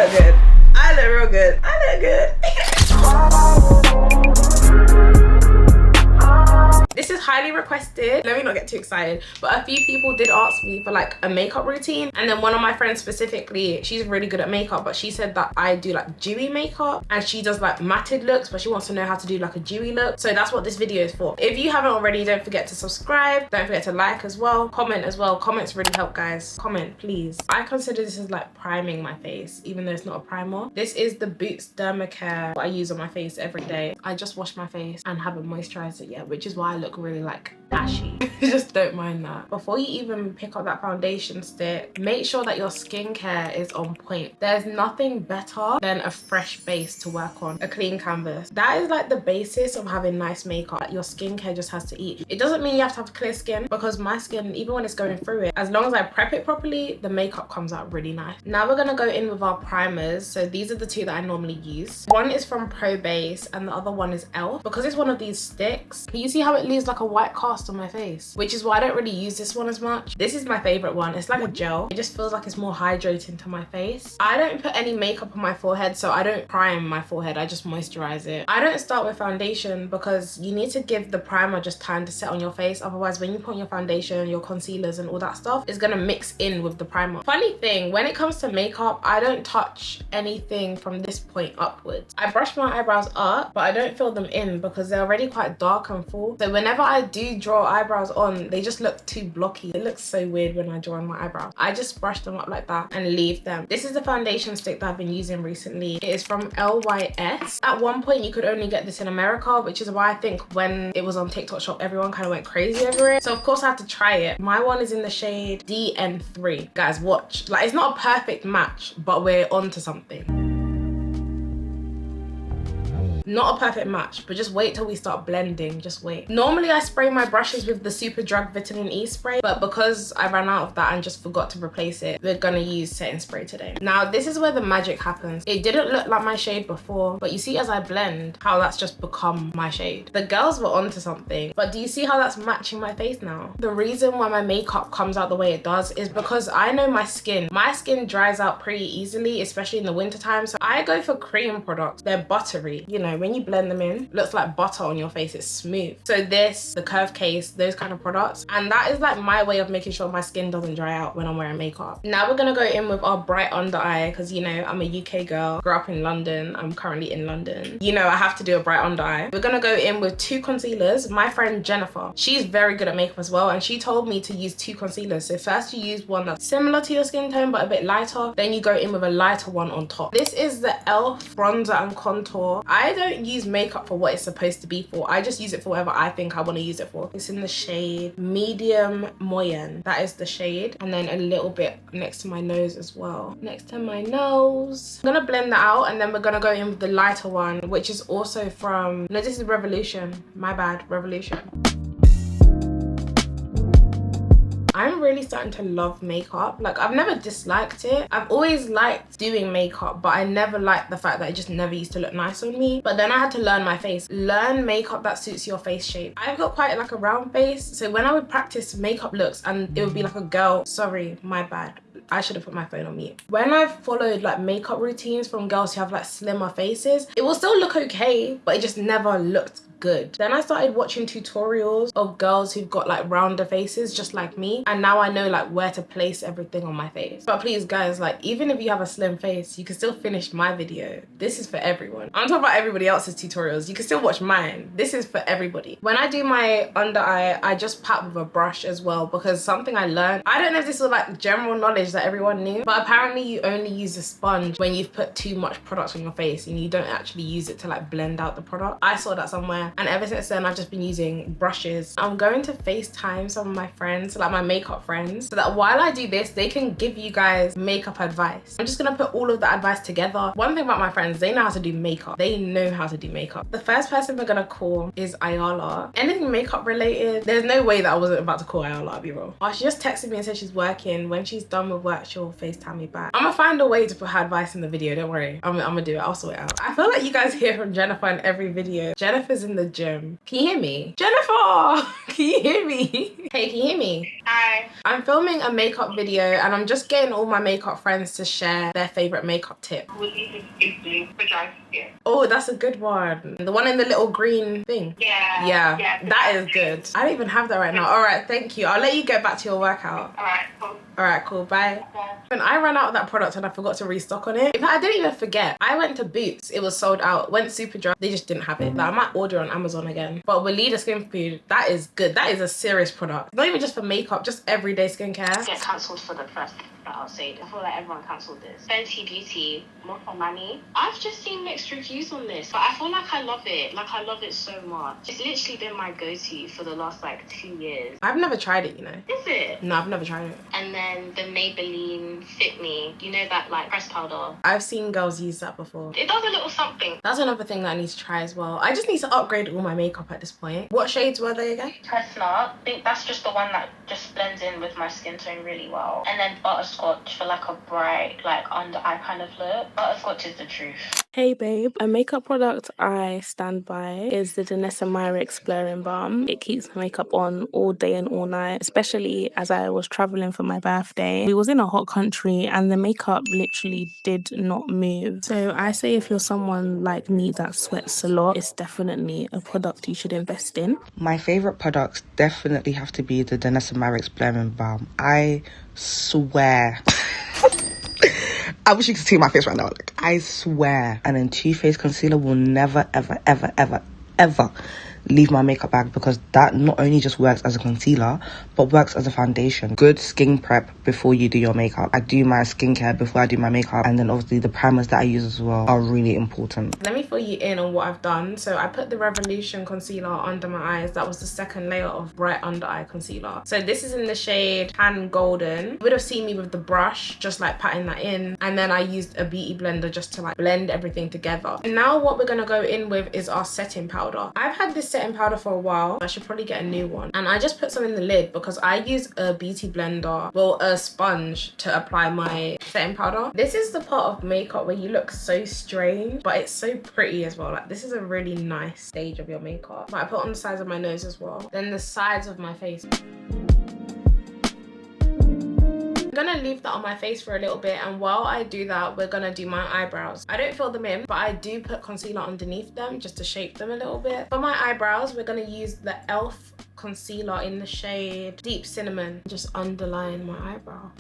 look good. I look real good. I look good. This is highly requested. Let me not get too excited, but a few people did ask me for like a makeup routine, and then one of my friends specifically, she's really good at makeup, but she said that I do like dewy makeup and she does like matted looks, but she wants to know how to do like a dewy look. So that's what this video is for. If you haven't already, don't forget to subscribe, don't forget to like as well, comment as well. Comments really help, guys. Comment please. I consider this as like priming my face, even though it's not a primer. This is the Boots DermaCare I use on my face every day. I just washed my face and haven't moisturized it yet, which is why I look really like ashy. Just don't mind that. Before you even pick up that foundation stick, make sure that your skincare is on point. There's nothing better than a fresh base to work on, a clean canvas. That is like the basis of having nice makeup. Your skincare just has to eat. It doesn't mean you have to have clear skin, because my skin, even when it's going through it, as long as I prep it properly, the makeup comes out really nice. Now we're gonna go in with our primers. So these are the two that I normally use. One is from Pro Base and the other one is e.l.f. Because it's one of these sticks, can you see how it leaves like a white cast on my face? Which is why I don't really use this one as much. This is my favorite one. It's like a gel. It just feels like it's more hydrating to my face. I don't put any makeup on my forehead, so I don't prime my forehead. I just moisturize it. I don't start with foundation because you need to give the primer just time to set on your face. Otherwise, when you put on your foundation, your concealers and all that stuff, it's gonna mix in with the primer. Funny thing, when it comes to makeup, I don't touch anything from this point upwards. I brush my eyebrows up, but I don't fill them in because they're already quite dark and full. So whenever I do draw eyebrows on, they just look too blocky. It looks so weird when I draw on my eyebrows. I just brush them up like that and leave them. This is the foundation stick that I've been using recently. It is from LYS. At one point you could only get this in America, which is why I think when it was on TikTok shop, everyone kind of went crazy over it. So of course I had to try it. My one is in the shade DN3. Guys, watch. Like, it's not a perfect match, but we're onto something. Not a perfect match, but just wait till we start blending. Just wait. Normally I spray my brushes with the Superdrug Vitamin E spray, but because I ran out of that and just forgot to replace it, we're gonna use setting spray today. Now this is where the magic happens. It didn't look like my shade before, but you see as I blend how that's just become my shade. The girls were onto something, but do you see how that's matching my face now? The reason why my makeup comes out the way it does is because I know my skin. My skin dries out pretty easily, especially in the winter time. So I go for cream products. They're buttery, you know, when you blend them in, it looks like butter on your face. It's smooth. So this, the Curve Case, those kind of products, and that is like my way of making sure my skin doesn't dry out when I'm wearing makeup. Now we're gonna go in with our bright under eye, because you know I'm a UK girl, grew up in London. I'm currently in London. You know I have to do a bright under eye. We're gonna go in with two concealers. My friend Jennifer, she's very good at makeup as well, and she told me to use two concealers. So first you use one that's similar to your skin tone but a bit lighter, then you go in with a lighter one on top. This is the e.l.f. bronzer and contour. I don't use makeup for what it's supposed to be for. I just use it for whatever I think I want to use it for. It's in the shade Medium Moyen. That is the shade. And then a little bit next to my nose as well. Next to my nose. I'm gonna blend that out, and then we're gonna go in with the lighter one, which is also from, no, this is Revolution. My bad, Revolution. I'm really starting to love makeup. Like, I've never disliked it. I've always liked doing makeup, but I never liked the fact that it just never used to look nice on me. But then I had to learn my face. Learn makeup that suits your face shape. I've got quite like a round face, so when I would practice makeup looks and it would be like a girl, sorry, my bad. I should have put my phone on mute. When I've followed like makeup routines from girls who have like slimmer faces, it will still look okay, but it just never looked good. Then I started watching tutorials of girls who've got like rounder faces just like me, and now I know like where to place everything on my face. But please guys, like, even if you have a slim face, you can still finish my video. This is for everyone. I'm talking about everybody else's tutorials. You can still watch mine. This is for everybody. When I do my under eye, I just pat with a brush as well, because something I learned, I don't know if this was like general knowledge that everyone knew, but apparently you only use a sponge when you've put too much product on your face and you don't actually use it to like blend out the product. I saw that somewhere, and ever since then I've just been using brushes. I'm going to FaceTime some of my friends, like my makeup friends, so that while I do this, they can give you guys makeup advice. I'm just gonna put all of the advice together. One thing about my friends, they know how to do makeup. They know how to do makeup. The first person we're gonna call is Ayala. Anything makeup related, there's no way that I wasn't about to call Ayala, I'll be real. Oh, she just texted me and said she's working. When she's done with work, she'll FaceTime me back. I'm gonna find a way to put her advice in the video, don't worry. I'm gonna do it, I'll sort it out. I feel like you guys hear from Jennifer in every video. Jennifer's in the gym. Can you hear me? Jennifer! Can you hear me? Hey, can you hear me? Hi. I'm filming a makeup video and I'm just getting all my makeup friends to share their favorite makeup tip. We'll leave it blue for dry skin. Oh, that's a good one. The one in the little green thing. Yeah. That is good. I don't even have that right now. All right, thank you. I'll let you get back to your workout. All right, cool. All right, cool, bye. Okay. When I ran out of that product and I forgot to restock on it, in fact, I didn't even forget. I went to Boots, it was sold out. Went super dry, they just didn't have it. Like, I might order on Amazon again. But with Leader Skin Food, that is good. That is a serious product. Not even just for makeup, just everyday skincare. Get cancelled for the first that I'll say. I feel like everyone cancelled this. Fenty Beauty, more for money. I've just seen mixed reviews on this, but I feel like I love it. Like, I love it so much. It's literally been my go-to for the last like 2 years. I've never tried it, you know. Is it? No, I've never tried it. And then the Maybelline Fit Me, you know, that like press powder. I've seen girls use that before. It does a little something. That's another thing that I need to try as well. I just need to upgrade all my makeup at this point. What shades were they again? Chestnut. I think that's just the one that just blends in with my skin tone really well. And then Butterscotch for like a bright, like under eye kind of look. Butterscotch is the truth. Hey babe, a makeup product I stand by is the DermaCare Blurring Balm. It keeps my makeup on all day and all night, especially as I was traveling for my birthday. We was in a hot country and the makeup literally did not move. So I say if you're someone like me that sweats a lot, it's definitely a product you should invest in. My favourite products definitely have to be the DermaCare Blurring Balm. I swear. I wish you could see my face right now. Like, I swear. And then Too Faced concealer will never, ever, ever, ever, ever leave my makeup bag, because that not only just works as a concealer but works as a foundation. Good skin prep before you do your makeup. I do my skincare before I do my makeup, and then obviously the primers that I use as well are really important. Let me fill you in on what I've done. So I put the Revolution concealer under my eyes. That was the second layer of bright under eye concealer. So this is in the shade Tan Golden. You would have seen me with the brush just like patting that in, and then I used a beauty blender just to like blend everything together. And now what we're gonna go in with is our setting powder. I've had this setting powder for a while. I should probably get a new one, and I just put some in the lid because I use a beauty blender, well, a sponge, to apply my setting powder. This is the part of makeup where you look so strange but it's so pretty as well. Like, this is a really nice stage of your makeup. But I put on the sides of my nose as well, then the sides of my face. I'm gonna leave that on my face for a little bit, and while I do that, we're gonna do my eyebrows. I don't fill them in, but I do put concealer underneath them just to shape them a little bit. For my eyebrows, we're gonna use the e.l.f. concealer in the shade Deep Cinnamon, just underline my eyebrow.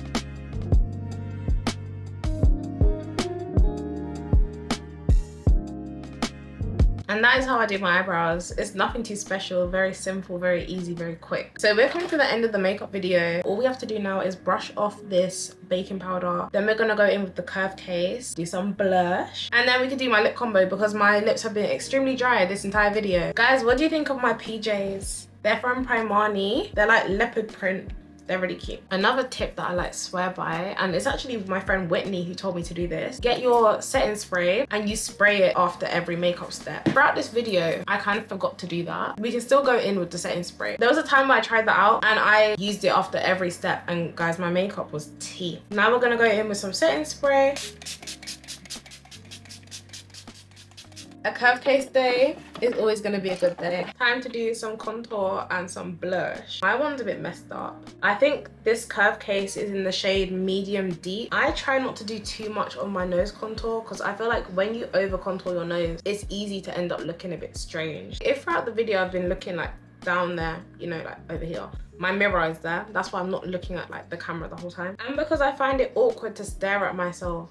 And that is how I do my eyebrows. It's nothing too special, very simple, very easy, very quick. So we're coming to the end of the makeup video. All we have to do now is brush off this baking powder. Then we're gonna go in with the curved case, do some blush, and then we can do my lip combo because my lips have been extremely dry this entire video. Guys, what do you think of my PJs? They're from Primani. They're like leopard print. They're really cute. Another tip that I like swear by, and it's actually my friend Whitney who told me to do this. Get your setting spray and you spray it after every makeup step. Throughout this video, I kind of forgot to do that. We can still go in with the setting spray. There was a time where I tried that out and I used it after every step, and guys, my makeup was tea. Now we're gonna go in with some setting spray. A curved case day is always going to be a good day. Time to do some contour and some blush. My one's a bit messed up. I think this curved case is in the shade Medium Deep. I try not to do too much on my nose contour because I feel like when you over contour your nose, it's easy to end up looking a bit strange. If throughout the video I've been looking like down there, you know, like over here, my mirror is there. That's why I'm not looking at like the camera the whole time. And because I find it awkward to stare at myself.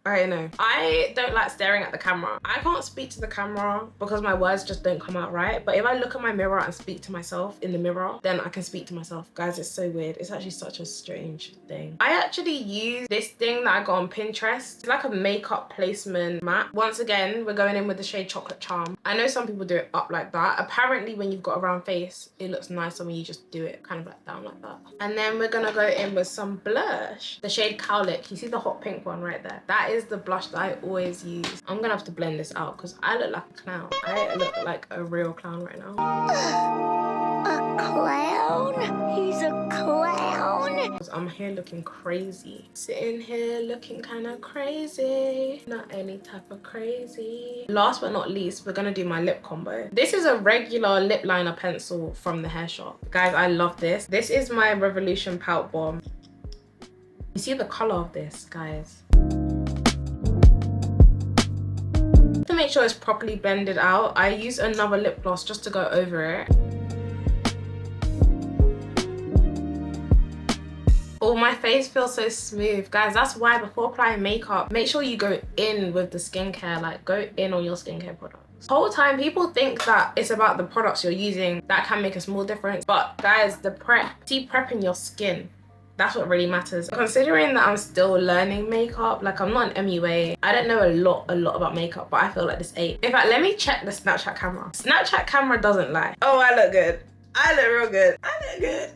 I know. I don't like staring at the camera. I can't speak to the camera because my words just don't come out right. But if I look at my mirror and speak to myself in the mirror, then I can speak to myself. Guys, it's so weird. It's actually such a strange thing. I actually use this thing that I got on Pinterest. It's like a makeup placement mat. Once again, we're going in with the shade Chocolate Charm. I know some people do it up like that. Apparently, when you've got a round face, it looks nicer when you just do it kind of like down like that. And then we're gonna go in with some blush. The shade Cowlick. You see the hot pink one right there? That is the blush that I always use. I'm gonna have to blend this out because I look like a clown. I look like a real clown right now. clown. He's a clown. I'm here looking crazy. Sitting here looking kind of crazy. Not any type of crazy. Last but not least, we're gonna do my lip combo. This is a regular lip liner pencil from the hair shop. Guys, I love this. This is my Revolution Pout Bomb. You see the color of this, guys? To make sure it's properly blended out, I use another lip gloss just to go over it. Oh, my face feels so smooth. Guys, that's why before applying makeup, make sure you go in with the skincare, like go in on your skincare products. The whole time people think that it's about the products you're using that can make a small difference, but guys, the prep, keep prepping your skin. That's what really matters. Considering that I'm still learning makeup, like I'm not an MUA, I don't know a lot about makeup, but I feel like this ain't. In fact, let me check the Snapchat camera. Snapchat camera doesn't lie. Oh, I look good. I look real good. I look good.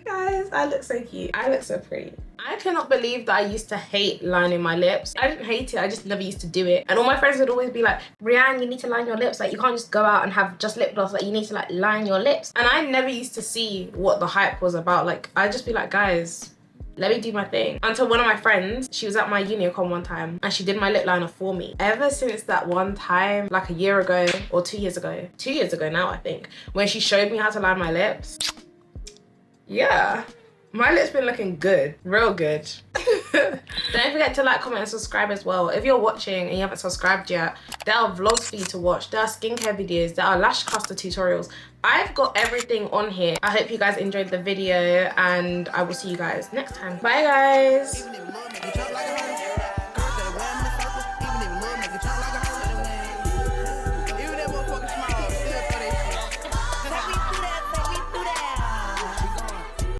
Guys, I look so cute. I look so pretty. I cannot believe that I used to hate lining my lips. I didn't hate it, I just never used to do it. And all my friends would always be like, Rianne, you need to line your lips. Like, you can't just go out and have just lip gloss. Like, you need to like line your lips. And I never used to see what the hype was about. Like, I'd just be like, guys, let me do my thing. Until one of my friends, she was at my UniCon one time and she did my lip liner for me. Ever since that one time, like a year ago or 2 years ago, 2 years ago now, I think, when she showed me how to line my lips, yeah, my lips been looking good, real good. Don't forget to like, comment and subscribe as well. If you're watching and you haven't subscribed yet, there are vlogs for you to watch. There are skincare videos, there are lash cluster tutorials. I've got everything on here. I hope you guys enjoyed the video and I will see you guys next time. Bye guys.